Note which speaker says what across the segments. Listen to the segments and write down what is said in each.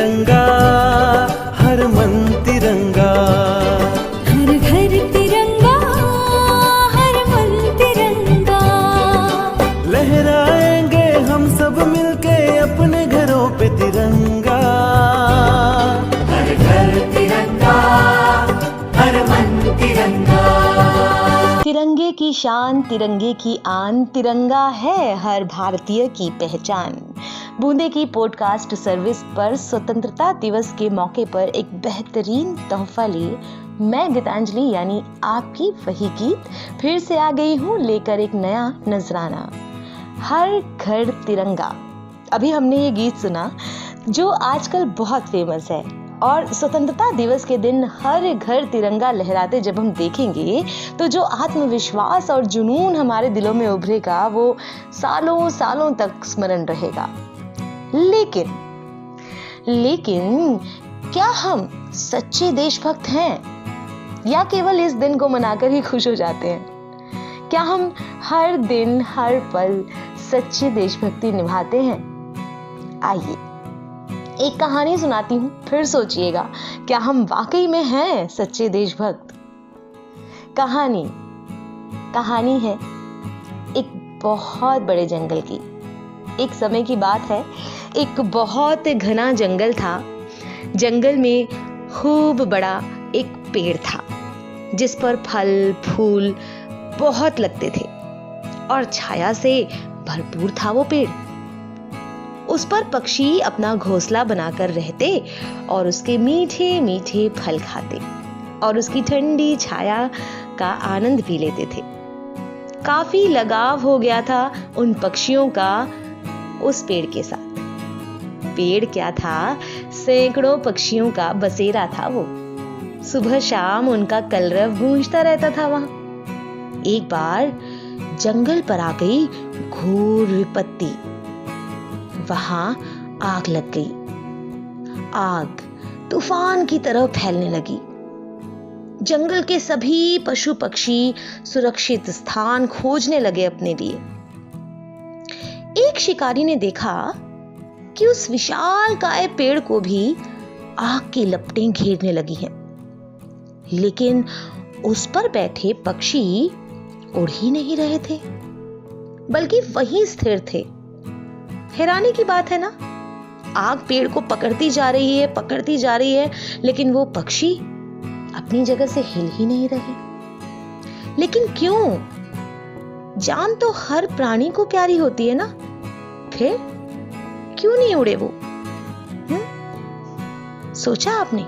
Speaker 1: तिरंगा, हर मन तिरंगा,
Speaker 2: हर घर तिरंगा, हर मन तिरंगा।
Speaker 1: लहराएंगे हम सब मिलके अपने घरों पे तिरंगा।
Speaker 3: हर घर तिरंगा, हर मन तिरंगा।
Speaker 4: तिरंगे की शान, तिरंगे की आन, तिरंगा है हर भारतीय की पहचान। बूंदे की पॉडकास्ट सर्विस पर स्वतंत्रता दिवस के मौके पर एक बेहतरीन तोहफा लिए मैं गीतांजलि यानी आपकी वही गीत फिर से आ गई हूँ लेकर एक नया नजराना। हर घर तिरंगा। अभी हमने ये गीत सुना जो आजकल बहुत फेमस है और स्वतंत्रता दिवस के दिन हर घर तिरंगा लहराते जब हम देखेंगे तो जो आत्मविश्वास और जुनून हमारे दिलों में उभरेगा वो सालों सालों तक स्मरण रहेगा। लेकिन क्या हम सच्चे देशभक्त हैं या केवल इस दिन को मनाकर ही खुश हो जाते हैं? क्या हम हर दिन हर पल सच्ची देशभक्ति निभाते हैं? आइए एक कहानी सुनाती हूँ, फिर सोचिएगा क्या हम वाकई में हैं सच्चे देशभक्त। कहानी है एक बहुत बड़े जंगल की। एक समय की बात है, एक बहुत घना जंगल था। जंगल में खूब बड़ा एक पेड़ था जिस पर फल फूल बहुत लगते थे और छाया से भरपूर था वो पेड़। उस पर पक्षी अपना घोंसला बनाकर रहते और उसके मीठे मीठे फल खाते और उसकी ठंडी छाया का आनंद भी लेते थे। काफी लगाव हो गया था उन पक्षियों का उस पेड़ के साथ। पेड़ क्या था, सैकड़ों पक्षियों का बसेरा था वो। सुबह शाम उनका कलरव गूंजता रहता था वहां। एक बार जंगल पर आ गई घोर विपत्ति। वहां आग लग गई। आग तूफान की तरह फैलने लगी। जंगल के सभी पशु पक्षी सुरक्षित स्थान खोजने लगे अपने लिए। एक शिकारी ने देखा कि उस विशालकाय पेड़ को भी आग की लपटें घेरने लगी हैं, लेकिन उस पर बैठे पक्षी उड़ ही नहीं रहे थे, बल्कि वहीं स्थिर थे। हैरानी की बात है ना, आग पेड़ को पकड़ती जा रही है, लेकिन वो पक्षी अपनी जगह से हिल ही नहीं रहे। लेकिन क्यों? जान तो हर प्राणी को प्यारी होती है ना, फिर क्यों नहीं उड़े वो? सोचा आपने?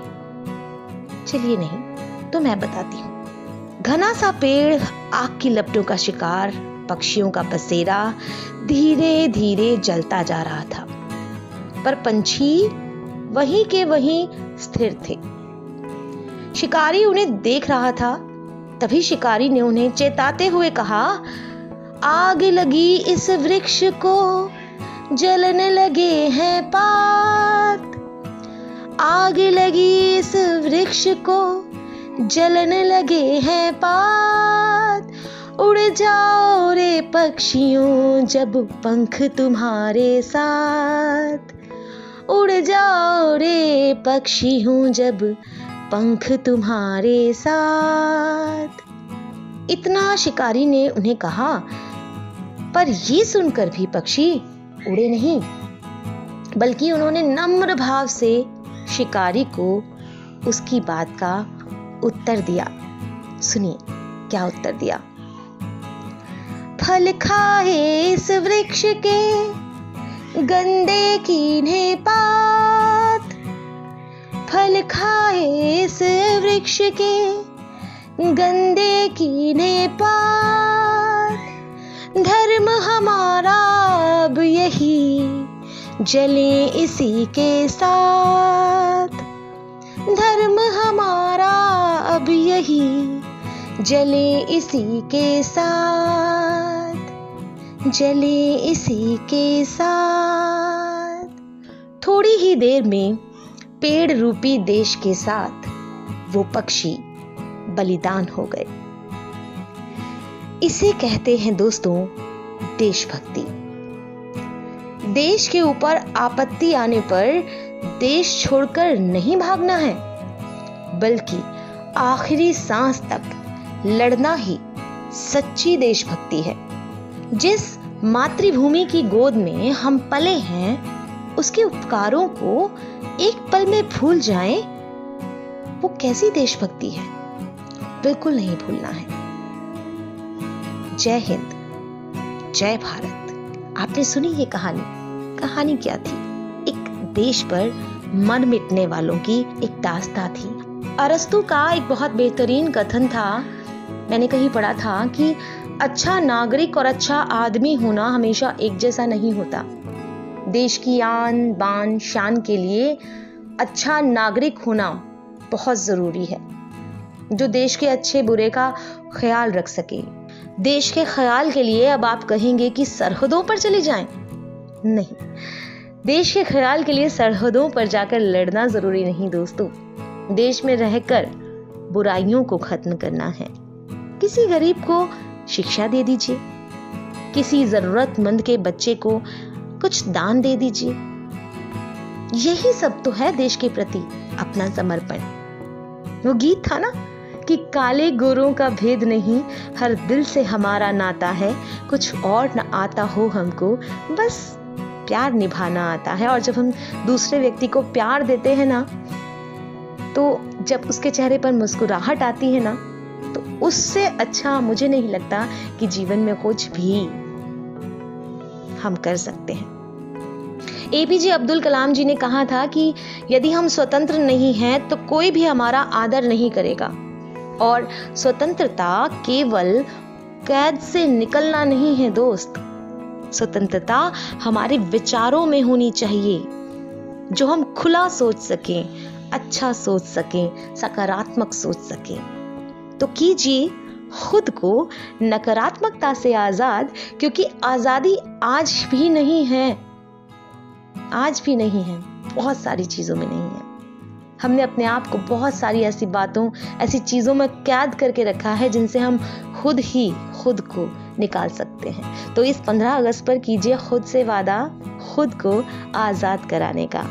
Speaker 4: चलिए नहीं तो मैं बताती हूं। घना सा पेड़, आग की लपटों का शिकार, पक्षियों का बसेरा धीरे धीरे जलता जा रहा था, पर पंछी वहीं के वहीं स्थिर थे। शिकारी उन्हें देख रहा था। तभी शिकारी ने उन्हें चेताते हुए कहा, आग लगी इस वृक्ष को, जलने लगे हैं पात। आग लगी इस वृक्ष को, जलने लगे हैं पात। उड़ जाओ रे पक्षियों जब पंख तुम्हारे साथ। उड़ जाओ रे पक्षियों जब पंख तुम्हारे साथ। इतना शिकारी ने उन्हें कहा, पर ये सुनकर भी पक्षी उड़े नहीं, बल्कि उन्होंने नम्र भाव से शिकारी को उसकी बात का उत्तर दिया। सुनिए क्या उत्तर दिया। फल खाए इस वृक्ष के, गंदे कीन्हे पात। फल खाए इस वृक्ष के, गंदे कीन्हे पात। धर्म हमारा अब यही, जले इसी के साथ। धर्म हमारा अब यही, जले इसी के साथ। जले इसी के साथ। थोड़ी ही देर में पेड़ रूपी देश के साथ वो पक्षी बलिदान हो गए। इसे कहते हैं दोस्तों देशभक्ति। देश के ऊपर आपत्ति आने पर देश छोड़कर नहीं भागना है, बल्कि आखिरी सांस तक लड़ना ही सच्ची देशभक्ति है। जिस मातृभूमि की गोद में हम पले हैं, उसके उपकारों को एक पल में भूल जाएं, वो कैसी देशभक्ति है? बिल्कुल नहीं भूलना है। जय हिंद, जय भारत। आपने सुनी ये कहानी क्या थी? एक देश पर मर मिटने वालों की एक दास्तां थी। अरस्तु का एक बहुत बेहतरीन कथन था, मैंने कहीं पढ़ा था कि अच्छा नागरिक और अच्छा आदमी होना हमेशा एक जैसा नहीं होता। देश की आन बान शान के लिए अच्छा नागरिक होना बहुत जरूरी है, जो देश के अच्छे बुरे का ख्याल रख सके। देश के ख्याल के लिए अब आप कहेंगे कि सरहदों पर चले जाएं? नहीं, देश के ख्याल के लिए सरहदों पर जाकर लड़ना जरूरी नहीं दोस्तों। देश में रहकर बुराइयों को खत्म करना है। किसी गरीब को शिक्षा दे दीजिए, किसी जरूरतमंद के बच्चे को कुछ दान दे दीजिए। यही सब तो है देश के प्रति अपना समर्पण। वो गीत था ना कि काले गोरों का भेद नहीं, हर दिल से हमारा नाता है, कुछ और न आता हो हमको, बस प्यार निभाना आता है। और जब हम दूसरे व्यक्ति को प्यार देते हैं ना, तो जब उसके चेहरे पर मुस्कुराहट आती है ना, तो उससे अच्छा मुझे नहीं लगता कि जीवन में कुछ भी हम कर सकते हैं। एपीजे अब्दुल कलाम जी ने कहा था कि यदि हम स्वतंत्र नहीं हैं तो कोई भी हमारा आदर नहीं करेगा। और स्वतंत्रता केवल कैद से निकलना नहीं है दोस्त, स्वतंत्रता हमारे विचारों में होनी चाहिए, जो हम खुला सोच सकें, अच्छा सोच सकें, सकारात्मक सोच सकें। तो कीजिए खुद को नकारात्मकता से आजाद, क्योंकि आजादी आज भी नहीं है, आज भी नहीं है, बहुत सारी चीजों में नहीं है। हमने अपने आप को बहुत सारी ऐसी बातों, ऐसी चीजों में कैद करके रखा है जिनसे हम खुद ही खुद को निकाल सकते हैं। तो इस 15 अगस्त पर कीजिए खुद से वादा, खुद को आजाद कराने का,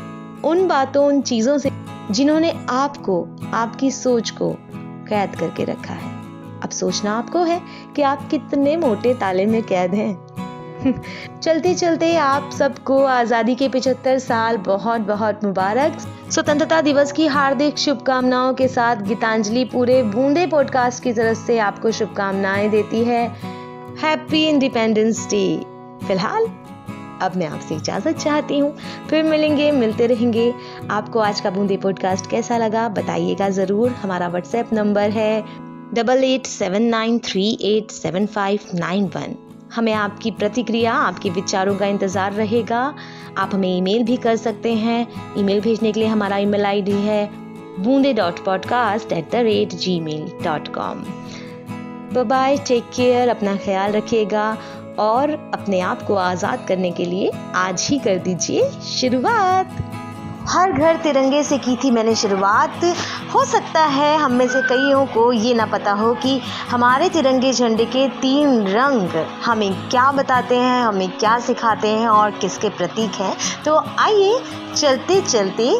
Speaker 4: उन बातों, उन चीजों से जिन्होंने आपको, आपकी सोच को कैद करके रखा है। अब सोचना आपको है कि आप कितने मोटे ताले में कैद हैं। चलते चलते आप सबको आजादी के 75 साल बहुत बहुत मुबारक। स्वतंत्रता दिवस की हार्दिक शुभकामनाओं के साथ गीतांजलि पूरे बूंदे पॉडकास्ट की तरफ से आपको शुभकामनाएं देती है। Happy independence day. फिलहाल अब मैं आपसे इजाजत चाहती हूँ, फिर मिलते रहेंगे। आपको आज का बूंदे पॉडकास्ट कैसा लगा बताइएगा जरूर। हमारा व्हाट्सएप नंबर है 8879387591। हमें आपकी प्रतिक्रिया, आपके विचारों का इंतजार रहेगा। आप हमें ईमेल भी कर सकते हैं। ईमेल भेजने के लिए हमारा ईमेल आईडी है boonde.podcast@gmail.com। Bye bye, take care, अपना ख्याल रखिएगा और अपने आप को आज़ाद करने के लिए आज ही कर दीजिए शुरुआत। हर घर तिरंगे से की थी मैंने शुरुआत। हो सकता है हम में से कईयों को ये ना पता हो कि हमारे तिरंगे झंडे के 3 रंग हमें क्या बताते हैं, हमें क्या सिखाते हैं और किसके प्रतीक हैं। तो आइए चलते चलते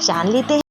Speaker 4: जान लेते हैं